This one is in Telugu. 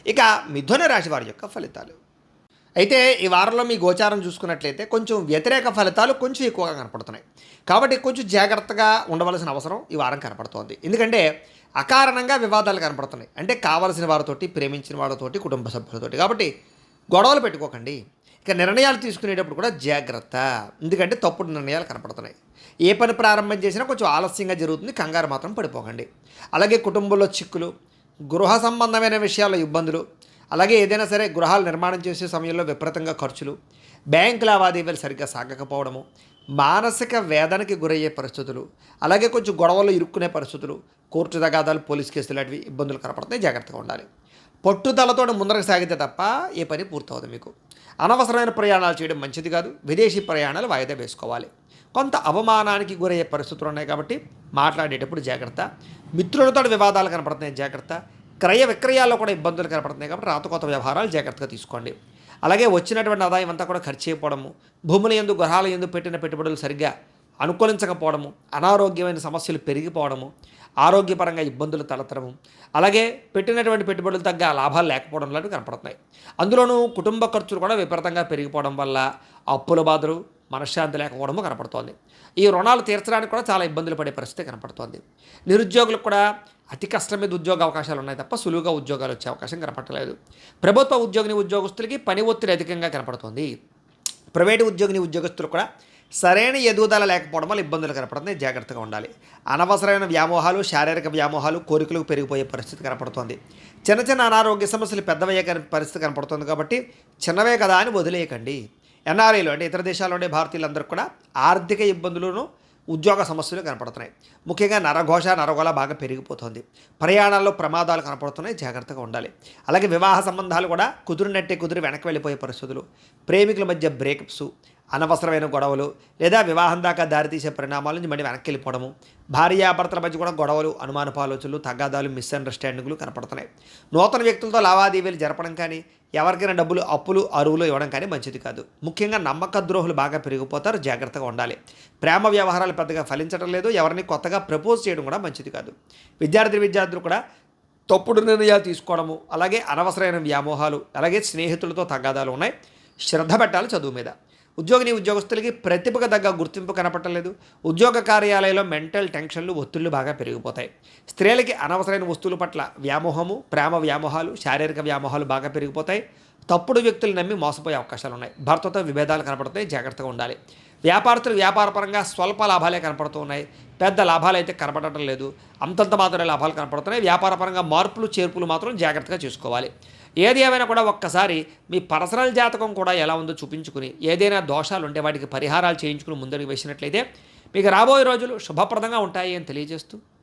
ఇక మిథున రాశి వారి యొక్క ఫలితాలు. అయితే ఈ వారంలో మీ గోచారం చూసుకున్నట్లయితే కొంచెం వ్యతిరేక ఫలితాలు కొంచెం ఎక్కువగా కనపడుతున్నాయి. కాబట్టి కొంచెం జాగ్రత్తగా ఉండవలసిన అవసరం ఈ వారం కనపడుతోంది. ఎందుకంటే అకారణంగా వివాదాలు కనపడుతున్నాయి. అంటే కావలసిన వారితోటి, ప్రేమించిన వాళ్ళతోటి, కుటుంబ సభ్యులతోటి. కాబట్టి గొడవలు పెట్టుకోకండి. ఇక నిర్ణయాలు తీసుకునేటప్పుడు కూడా జాగ్రత్త. ఎందుకంటే తప్పుడు నిర్ణయాలు కనపడుతున్నాయి. ఏ పని ప్రారంభం చేసినా కొంచెం ఆలస్యంగా జరుగుతుంది. కంగారు మాత్రం పడిపోకండి. అలాగే కుటుంబంలో చిక్కులు, గృహ సంబంధమైన విషయాల్లో ఇబ్బందులు, అలాగే ఏదైనా సరే గృహాలు నిర్మాణం చేసే సమయంలో విపరీతంగా ఖర్చులు, బ్యాంకు లావాదేవీలు సరిగ్గా సాగకపోవడము, మానసిక వేదనకి గురయ్యే పరిస్థితులు, అలాగే కొంచెం గొడవలు ఇరుక్కునే పరిస్థితులు, కోర్టు తగాదాలు, పోలీస్ కేసులు లాంటివి ఇబ్బందులు కనపడుతున్నాయి. జాగ్రత్తగా ఉండాలి. పట్టుదలతో ముందరకు సాగితే తప్ప ఏ పని పూర్తవదు మీకు. అనవసరమైన ప్రయాణాలు చేయడం మంచిది కాదు. విదేశీ ప్రయాణాలు వాయిదా వేసుకోవాలి. కొంత అవమానానికి గురయ్యే పరిస్థితులు ఉన్నాయి కాబట్టి మాట్లాడేటప్పుడు జాగ్రత్త. మిత్రులతో వివాదాలు కనపడుతున్నాయి, జాగ్రత్త. క్రయ విక్రయాల్లో కూడా ఇబ్బందులు కనపడుతున్నాయి కాబట్టి రాతకోత వ్యవహారాలు జాగ్రత్తగా తీసుకోండి. అలాగే వచ్చినటువంటి ఆదాయం అంతా కూడా ఖర్చు అయిపోవడము, భూముల యందు, గృహాల యందు పెట్టిన పెట్టుబడులు సరిగ్గా అనుకూలించకపోవడము, అనారోగ్యమైన సమస్యలు పెరిగిపోవడము, ఆరోగ్యపరంగా ఇబ్బందులు తలెత్తడము, అలాగే పెట్టినటువంటి పెట్టుబడులు తగ్గ లాభాలు లేకపోవడం లాంటివి కనపడుతున్నాయి. అందులోనూ కుటుంబ ఖర్చులు కూడా విపరీతంగా పెరిగిపోవడం వల్ల అప్పుల బాధలు, మనశ్శాంతి లేకపోవడము కనపడుతోంది. ఈ రుణాలు తీర్చడానికి కూడా చాలా ఇబ్బందులు పడే పరిస్థితి కనపడుతోంది. నిరుద్యోగులకు కూడా అతి కష్టం మీద ఉద్యోగ అవకాశాలు ఉన్నాయి తప్ప సులువుగా ఉద్యోగాలు వచ్చే అవకాశం కనపడలేదు. ప్రభుత్వ ఉద్యోగస్తులకి పని ఒత్తిడి అధికంగా కనపడుతోంది. ప్రైవేటు ఉద్యోగస్తులు కూడా సరైన ఎదుగుదల లేకపోవడం వల్ల ఇబ్బందులు కనపడుతుంది. జాగ్రత్తగా ఉండాలి. అనవసరమైన వ్యామోహాలు, శారీరక వ్యామోహాలు, కోరికలకు పెరిగిపోయే పరిస్థితి కనపడుతోంది. చిన్న చిన్న అనారోగ్య సమస్యలు పెద్దవయ్యే పరిస్థితి కనపడుతుంది కాబట్టి చిన్నవే కదా అని వదిలేయకండి. ఎన్ఆర్ఐలు అంటే ఇతర దేశాల్లో ఉండే భారతీయులందరూ కూడా ఆర్థిక ఇబ్బందులను, ఉద్యోగ సమస్యలు కనపడుతున్నాయి. ముఖ్యంగా నరఘోష, నరగోళ బాగా పెరిగిపోతుంది. ప్రయాణాల్లో ప్రమాదాలు కనపడుతున్నాయి. జాగ్రత్తగా ఉండాలి. అలాగే వివాహ సంబంధాలు కూడా కుదిరినట్టే కుదిరి వెనక్కి వెళ్ళిపోయే పరిస్థితులు, ప్రేమికుల మధ్య బ్రేకప్స్, అనవసరమైన గొడవలు లేదా వివాహం దాకా దారితీసే పరిణామాల నుంచి మళ్ళీ వెనక్కి వెళ్ళిపోవడము, భార్యాభర్తల మధ్య కూడా గొడవలు, అనుమానపు ఆలోచనలు, తగాదాలు, మిస్అండర్స్టాండింగ్లు కనపడుతున్నాయి. నూతన వ్యక్తులతో లావాదేవీలు జరపడం కానీ, ఎవరికైనా డబ్బులు, అప్పులు, అరువులు ఇవ్వడం కానీ మంచిది కాదు. ముఖ్యంగా నమ్మక ద్రోహులు బాగా పెరిగిపోతారు. జాగ్రత్తగా ఉండాలి. ప్రేమ వ్యవహారాలు పెద్దగా ఫలించడం లేదు. ఎవరిని కొత్తగా ప్రపోజ్ చేయడం కూడా మంచిది కాదు. విద్యార్థులు కూడా తప్పుడు నిర్ణయాలు తీసుకోవడము, అలాగే అనవసరమైన వ్యామోహాలు, అలాగే స్నేహితులతో తగాదాలు ఉన్నాయి. శ్రద్ధ పెట్టాలి చదువు మీద. ఉద్యోగస్తులకి ప్రతిభకు తగ్గ గుర్తింపు కనపడలేదు. ఉద్యోగ కార్యాలయంలో మెంటల్ టెన్షన్లు, ఒత్తిళ్లు బాగా పెరిగిపోతాయి. స్త్రీలకి అనవసరమైన వస్తువుల పట్ల వ్యామోహము, ప్రేమ వ్యామోహాలు, శారీరక వ్యామోహాలు బాగా పెరిగిపోతాయి. తప్పుడు వ్యక్తులు నమ్మి మోసపోయే అవకాశాలు ఉన్నాయి. భర్తతో విభేదాలు కనపడతాయి. జాగ్రత్తగా ఉండాలి. వ్యాపారస్తులు వ్యాపారపరంగా స్వల్ప లాభాలే కనపడుతూ ఉన్నాయి. పెద్ద లాభాలు అయితే కనపడటం లేదు. అంతంత మాత్రమే లాభాలు కనపడుతున్నాయి. వ్యాపారపరంగా మార్పులు, చేర్పులు మాత్రం జాగ్రత్తగా చూసుకోవాలి. ఏది ఏమైనా కూడా ఒక్కసారి మీ పర్సనల్ జాతకం కూడా ఎలా ఉందో చూపించుకుని, ఏదైనా దోషాలు ఉంటే వాటికి పరిహారాలు చేయించుకుని ముందడుగు వేసినట్లయితే మీకు రాబోయే రోజులు శుభప్రదంగా ఉంటాయి అని తెలియజేస్తూ